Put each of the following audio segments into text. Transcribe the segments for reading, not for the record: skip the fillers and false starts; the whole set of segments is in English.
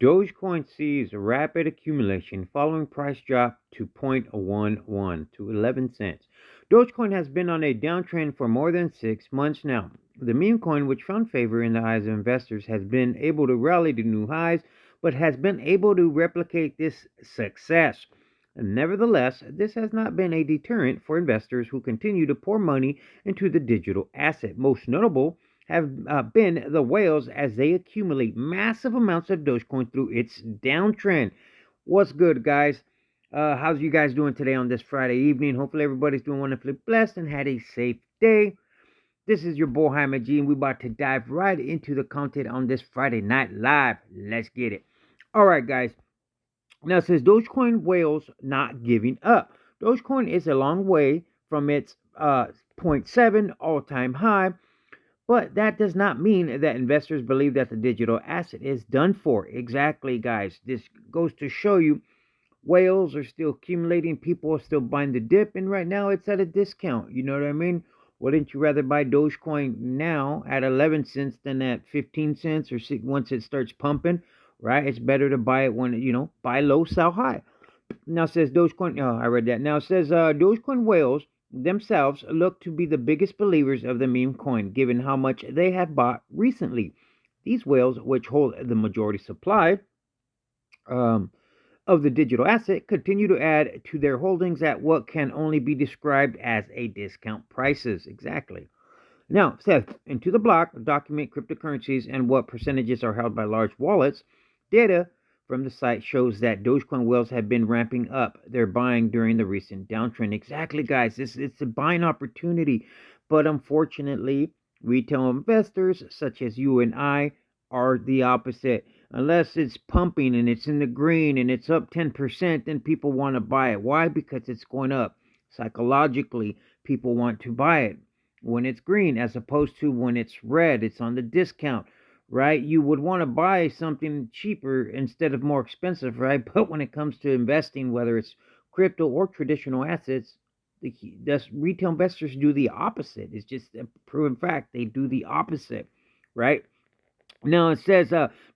Dogecoin sees rapid accumulation following price drop to 0.11 to 11 cents. Dogecoin has been on a downtrend for more than 6 months now. The meme coin, which found favor in the eyes of investors, has been able to rally to new highs, but has been able to replicate this success. Nevertheless, this has not been a deterrent for investors who continue to pour money into the digital asset. Most notable have been the whales as they accumulate massive amounts of Dogecoin through its downtrend. What's good, guys? How's you guys doing today on this Friday evening? Hopefully everybody's doing wonderfully blessed and had a safe day. This is your boy Jaime G, and we're about to dive right into the content on this Friday night live. Let's get it. All right, guys. Now it says Dogecoin whales not giving up. Dogecoin is a long way from its zero point 0.7 all-time high, but that does not mean that investors believe that the digital asset is done for. Exactly, guys. This goes to show you whales are still accumulating. People are still buying the dip, and right now it's at a discount. You know what I mean? Wouldn't you rather buy Dogecoin now at 11 cents than at 15 cents or once it starts pumping? Right? It's better to buy it when, buy low, sell high. Now it says Dogecoin. Oh, I read that. Now it says Dogecoin whales themselves look to be the biggest believers of the meme coin, given how much they have bought recently. These whales, which hold the majority supply um, of the digital asset, continue to add to their holdings at what can only be described as a discount prices. Exactly. Now, it says into the block, document cryptocurrencies and what percentages are held by large wallets. Data from the site shows that Dogecoin whales have been ramping up their buying during the recent downtrend. Exactly, guys. It's a buying opportunity, but unfortunately, retail investors such as you and I are the opposite. Unless it's pumping and it's in the green and it's up 10%, then people want to buy it. Why? Because it's going up. Psychologically, people want to buy it when it's green as opposed to when it's red, it's on the discount, right? You would want to buy something cheaper instead of more expensive, right? But when it comes to investing, whether it's crypto or traditional assets, the retail investors do the opposite. It's just a proven fact. They do the opposite, right? Now it says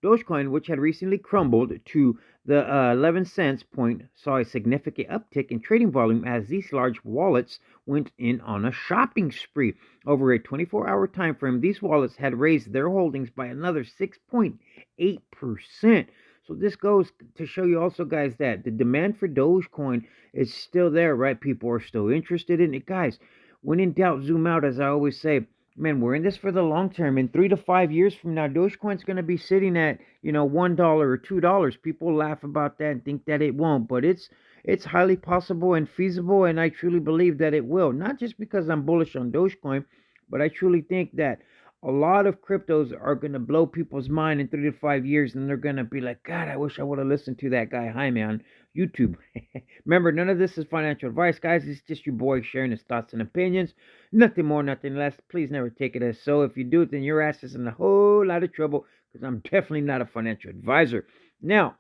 Dogecoin, which had recently crumbled to the 11 cents point, saw a significant uptick in trading volume as these large wallets went in on a shopping spree. Over a 24-hour time frame, these wallets had raised their holdings by another 6.8%. So this goes to show you also, guys, that the demand for Dogecoin is still there, right? People are still interested in it. Guys, when in doubt, zoom out, as I always say. Man, we're in this for the long term. In 3 to 5 years from now, Dogecoin's going to be sitting at $1 or $2. People laugh about that and think that it won't, but it's highly possible and feasible, and I truly believe that it will. Not just because I'm bullish on Dogecoin, but I truly think that a lot of cryptos are going to blow people's mind in 3 to 5 years, and they're going to be like, God, I wish I would have listened to that guy Jaime on YouTube. Remember, none of this is financial advice, guys. It's just your boy sharing his thoughts and opinions. Nothing more, nothing less. Please never take it as so. If you do it, then your ass is in a whole lot of trouble because I'm definitely not a financial advisor. Now,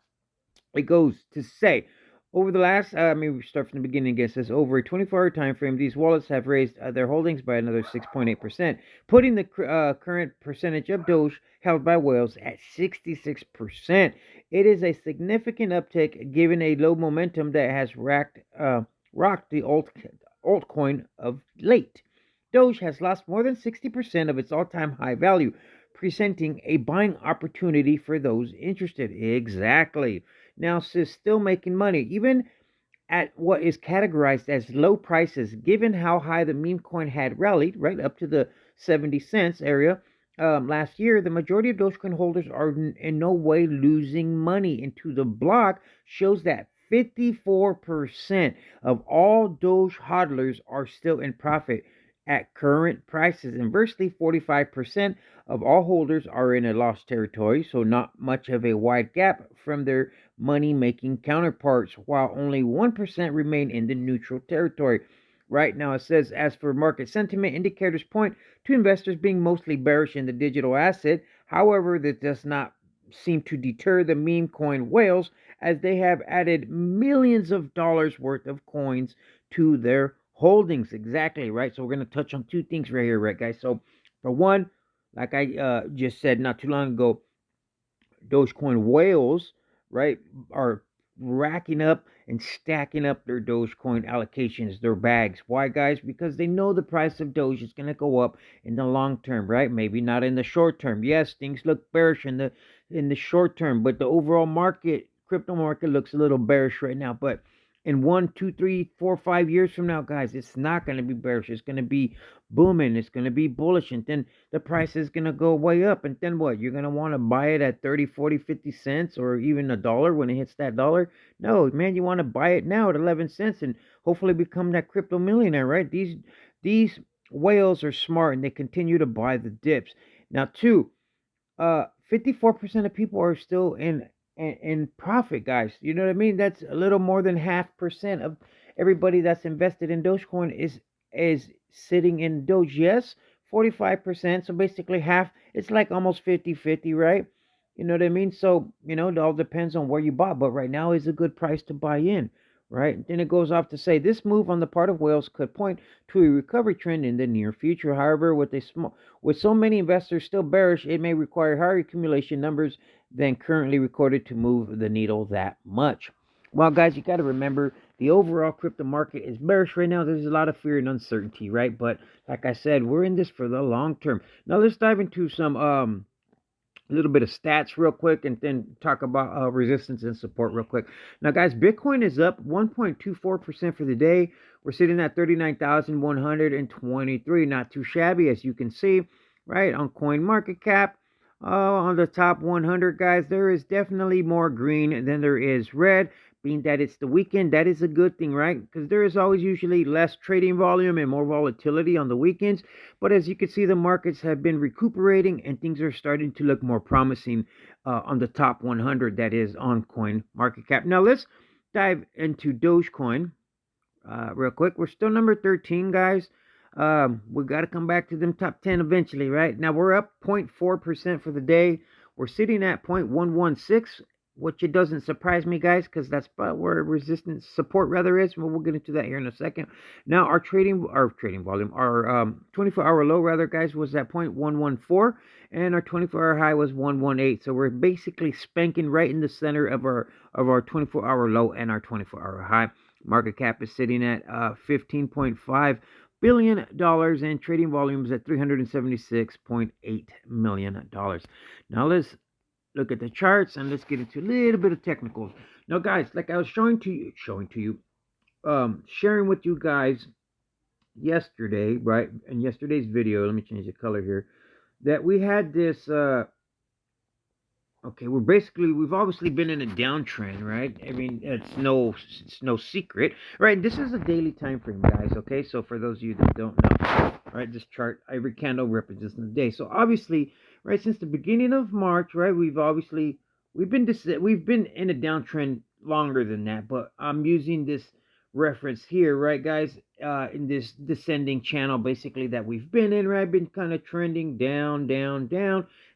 it goes to say, over the last, we start from the beginning again. It says over a 24-hour time frame, these wallets have raised their holdings by another 6.8%, putting the current percentage of Doge held by whales at 66%. It is a significant uptick given a low momentum that has rocked the altcoin of late. Doge has lost more than 60% of its all-time high value, presenting a buying opportunity for those interested. Exactly. Now, sis, still making money, even at what is categorized as low prices, given how high the meme coin had rallied, right up to the 70 cents area last year. The majority of Dogecoin holders are in no way losing money. Into the block shows that 54% of all Doge hodlers are still in profit at current prices. Inversely, 45% of all holders are in a loss territory, so not much of a wide gap from their money making counterparts, while only 1% remain in the neutral territory. Right now, it says, as for market sentiment, indicators point to investors being mostly bearish in the digital asset. However, this does not seem to deter the meme coin whales, as they have added millions of dollars worth of coins to their holdings. Exactly, right? So we're going to touch on two things right here, right, guys? So, for one, like I just said not too long ago, Dogecoin whales, right, are racking up and stacking up their Dogecoin allocations, their bags. Why, guys? Because they know the price of Doge is going to go up in the long term, right? Maybe not in the short term. Yes, things look bearish in the short term, but the overall market, crypto market, looks a little bearish right now. But in 1, 2, 3, 4, 5 years from now, guys, it's not going to be bearish. It's going to be booming. It's going to be bullish, and then the price is going to go way up. And then what? You're going to want to buy it at 30, 40, 50 cents or even a dollar when it hits that dollar? No, man, you want to buy it now at 11 cents and hopefully become that crypto millionaire, right? These whales are smart and they continue to buy the dips. Now, two, 54% of people are still in profit, guys. You know what I mean? That's a little more than 0.5% of everybody that's invested in Dogecoin is sitting in Doge. Yes, 45%. So basically half. It's like almost 50-50, right? You know what I mean? So, it all depends on where you bought, but right now is a good price to buy in, right? Then it goes off to say this move on the part of whales could point to a recovery trend in the near future. However, with so many investors still bearish, it may require higher accumulation numbers than currently recorded to move the needle that much. Well, guys, you got to remember the overall crypto market is bearish right now. There's a lot of fear and uncertainty, right? But like I said, we're in this for the long term. Now let's dive into some a little bit of stats real quick and then talk about resistance and support real quick. Now, guys, Bitcoin is up 1.24% for the day. We're sitting at 39,123. Not too shabby, as you can see, right? On coin market cap, on the top 100, guys, there is definitely more green than there is red. Being that it's the weekend, that is a good thing, right? Because there is always usually less trading volume and more volatility on the weekends. But as you can see, the markets have been recuperating and things are starting to look more promising on the top 100, that is on coin market cap. Now let's dive into Dogecoin real quick. We're still number 13, guys. We got to come back to them top 10 eventually, right? Now we're up 0.4% for the day. We're sitting at 0.116, which it doesn't surprise me, guys, because that's about where resistance support rather is. Well, we'll get into that here in a second. Now our trading volume, our 24-hour low rather, guys, was at 0.114, and our 24-hour high was 118. So we're basically spanking right in the center of our 24-hour low and our 24-hour high. Market cap is sitting at $15.5 billion and trading volumes at $376.8 million. Now let's look at the charts and let's get into a little bit of technicals. Now, guys, like I was sharing with you guys yesterday, right? In yesterday's video, let me change the color here. That we had this okay, we've obviously been in a downtrend, right? I mean, it's no secret, right? This is a daily time frame, guys, okay? So for those of you that don't know, right, this chart, every candle represents the day. So obviously, right, since the beginning of March, right, we've been in a downtrend longer than that, but I'm using this reference here, right, guys, in this descending channel basically that we've been in, right? Been kind of trending down,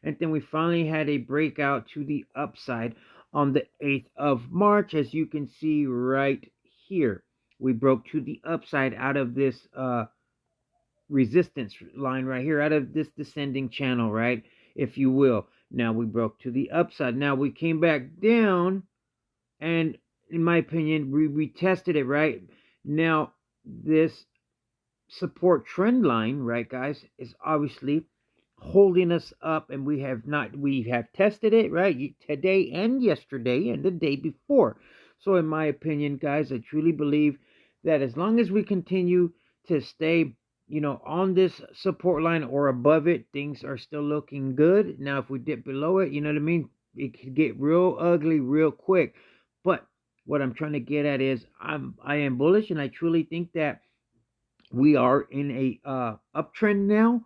and then we finally had a breakout to the upside on the 8th of March, as you can see right here. We broke to the upside out of this resistance line right here, out of this descending channel, right, if you will. Now we broke to the upside. Now we came back down, and in my opinion, we retested it, right? Now this support trend line, right, guys, is obviously holding us up, and we have tested it, right, today and yesterday and the day before. So in my opinion, guys, I truly believe that as long as we continue to stay, on this support line or above it, things are still looking good. Now if we dip below it, you know what I mean, it could get real ugly real quick. But what I'm trying to get at is I am bullish, and I truly think that we are in a uptrend now.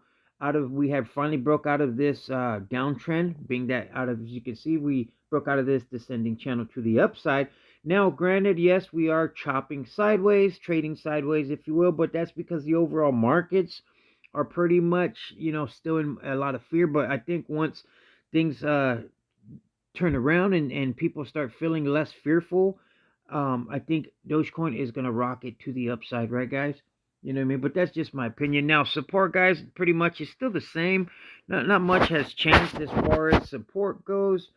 We have finally broke out of this downtrend, being that as you can see, we broke out of this descending channel to the upside. Now, granted, yes, we are chopping sideways, trading sideways, if you will, but that's because the overall markets are pretty much, still in a lot of fear. But I think once things turn around and people start feeling less fearful, I think Dogecoin is going to rocket to the upside, right, guys? You know what I mean? But that's just my opinion. Now, support, guys, pretty much is still the same. Not much has changed as far as support goes.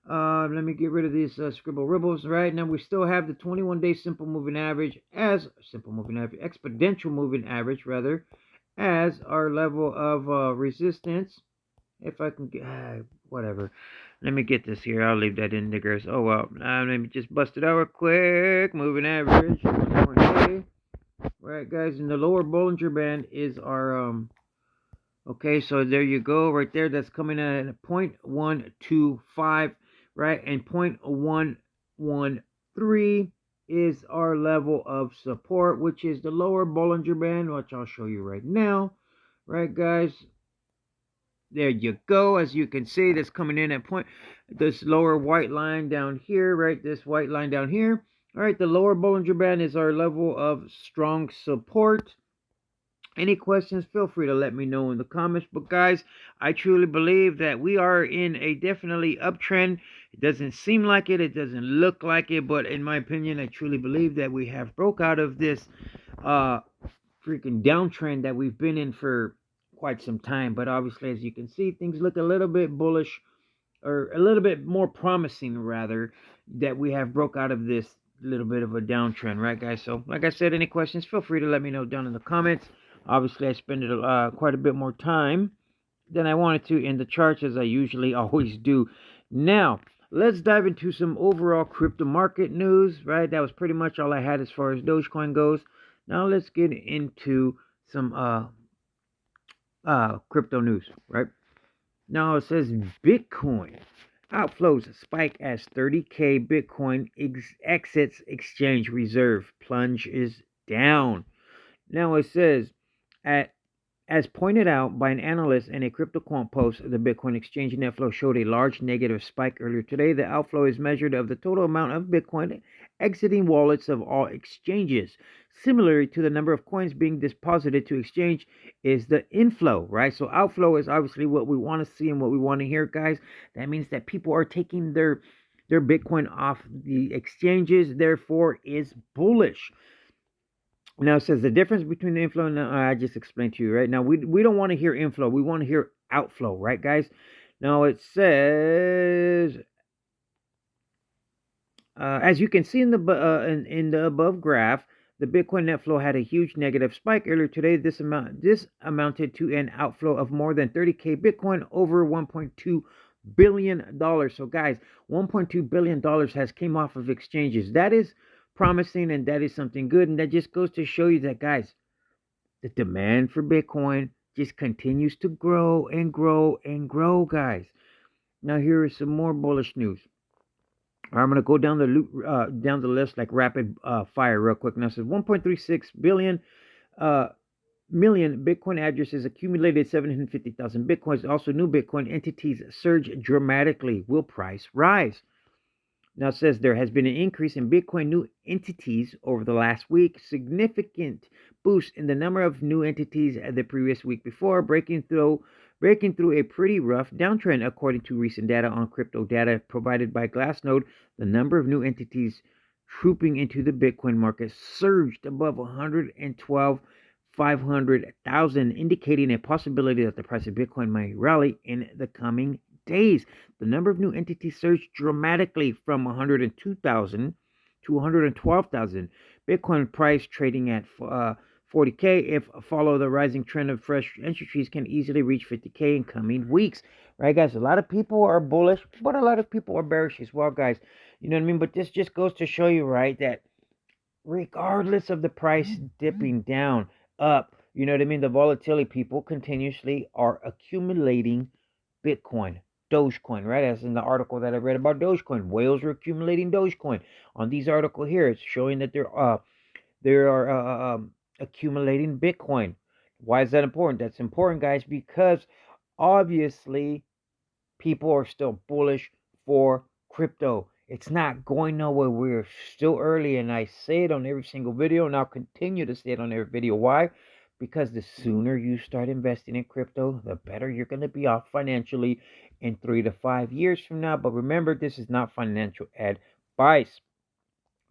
Let me get rid of these scribble ribbles. Right now, we still have the 21-day simple moving average as exponential moving average rather, as our level of resistance. If I can get whatever. Let me get this here. I'll leave that in the girls. Oh well. Let me just bust it out real quick. Moving average. 21-day. Right, guys. And the lower Bollinger Band is our Okay, so there you go, right there. That's coming at 0.125, right? And 0.113 is our level of support, which is the lower Bollinger Band, which I'll show you right now. Right, guys? There you go. As you can see, that's coming in at this lower white line down here, right? This white line down here. All right, the lower Bollinger Band is our level of strong support. Any questions, feel free to let me know in the comments. But guys, I truly believe that we are in a definitely uptrend. It doesn't seem like it. It doesn't look like it. But in my opinion, I truly believe that we have broke out of this freaking downtrend that we've been in for quite some time. But obviously, as you can see, things look a little bit bullish, or a little bit more promising rather, that we have broke out of this little bit of a downtrend, right guys? So like I said, any questions, feel free to let me know down in the comments. Obviously I spend quite a bit more time than I wanted to in the charts, as I usually always do. Now let's dive into some overall crypto market news, right? That was pretty much all I had as far as Dogecoin goes. Now let's get into some crypto news, right? Now it says Bitcoin outflows spike as 30K Bitcoin exits exchange reserve plunges down. Now it says, as pointed out by an analyst in a CryptoQuant post, the Bitcoin exchange net flow showed a large negative spike earlier today. The outflow is measured of the total amount of Bitcoin exiting wallets of all exchanges. Similarly to the number of coins being deposited to exchange is the inflow, right? So outflow is obviously what we want to see and what we want to hear, guys. That means that people are taking their Bitcoin off the exchanges, therefore is bullish. Now it says the difference between the inflow and I just explained to you, right? Now we don't want to hear inflow. We want to hear outflow, right, guys? Now it says, as you can see in the above graph, the Bitcoin net flow had a huge negative spike earlier today. This amounted to an outflow of more than 30K Bitcoin, over $1.2 billion. So guys, $1.2 billion has came off of exchanges. That is promising, and that is something good, and that just goes to show you that, guys, the demand for Bitcoin just continues to grow and grow and grow, guys. Now here is some more bullish news. I'm gonna go down the list like rapid fire real quick. Now it says 1.36 billion million Bitcoin addresses accumulated 750,000 Bitcoins. Also, new Bitcoin entities surge dramatically. Will price rise? Now it says there has been an increase in Bitcoin new entities over the last week. Significant boost in the number of new entities the previous week before, breaking through a pretty rough downtrend, according to recent data on crypto data provided by Glassnode. The number of new entities trooping into the Bitcoin market surged above 112,500,000, indicating a possibility that the price of Bitcoin might rally in the coming days. The number of new entities surged dramatically from 102,000 to 112,000. Bitcoin price trading at 40K. If follow the rising trend of fresh entries, can easily reach 50K in coming weeks. Right, guys? A lot of people are bullish, but a lot of people are bearish as well, guys. You know what I mean? But this just goes to show you, right, that regardless of the price dipping down, up, you know what I mean, the volatility, people continuously are accumulating Bitcoin. Dogecoin, right? As in the article that I read about Dogecoin, whales are accumulating Dogecoin. On these article here, it's showing that they are accumulating Bitcoin. Why is that important? That's important, guys, because obviously people are still bullish for crypto. It's not going nowhere. We're still early, and I say it on every single video, and I'll continue to say it on every video. Why? Because the sooner you start investing in crypto, the better you're going to be off financially in 3 to 5 years from now. But remember, this is not financial advice.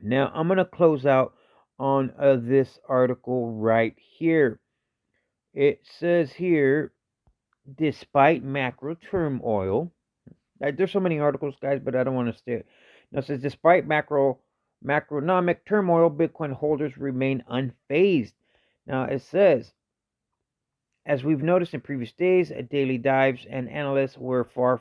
Now, I'm going to close out on this article right here. It says here, despite macro turmoil, There's so many articles, guys, but I don't want to stay. Now, it says despite macroeconomic turmoil, Bitcoin holders remain unfazed. Now, it says, as we've noticed in previous days, daily dives and analysts were far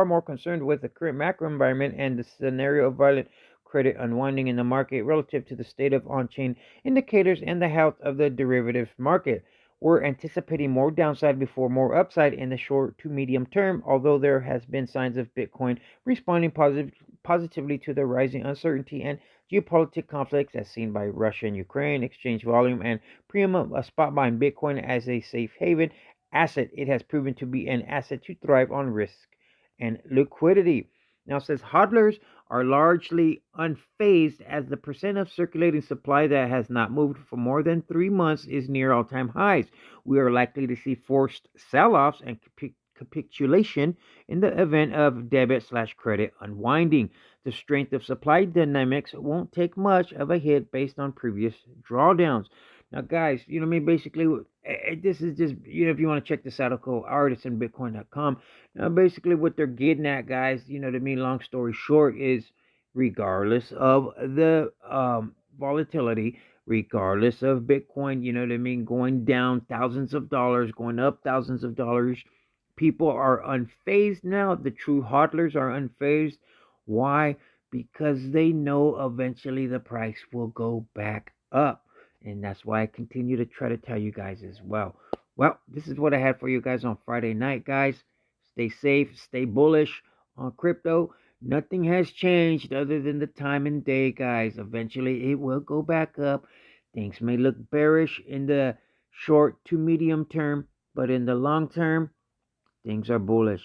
more concerned with the current macro environment and the scenario of violent credit unwinding in the market relative to the state of on-chain indicators and the health of the derivative market. We're anticipating more downside before more upside in the short to medium term, although there has been signs of Bitcoin responding positively to the rising uncertainty and geopolitical conflicts as seen by Russia and Ukraine, exchange volume and premium spot buying Bitcoin as a safe haven asset. It has proven to be an asset to thrive on risk and liquidity. Now it says hodlers are largely unfazed as the percent of circulating supply that has not moved for more than 3 months is near all-time highs. We are likely to see forced sell-offs and capitulation in the event of debit/credit unwinding. The strength of supply dynamics won't take much of a hit based on previous drawdowns. Now, guys, you know what I mean? Basically, this is just, if you want to check this out, I'll go artistsandbitcoin.com. Now, basically, what they're getting at, guys, you know what I mean? Long story short, is regardless of the volatility, regardless of Bitcoin, you know what I mean, going down thousands of dollars, going up thousands of dollars, people are unfazed now. The true hodlers are unfazed. Why? Because they know eventually the price will go back up. And that's why I continue to try to tell you guys as well. Well, this is what I had for you guys on Friday night, guys. Stay safe, stay bullish on crypto. Nothing has changed other than the time and day, guys. Eventually, it will go back up. Things may look bearish in the short to medium term, but in the long term, things are bullish.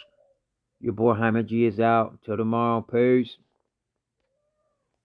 Your boy Jaime G is out. Till tomorrow. Peace.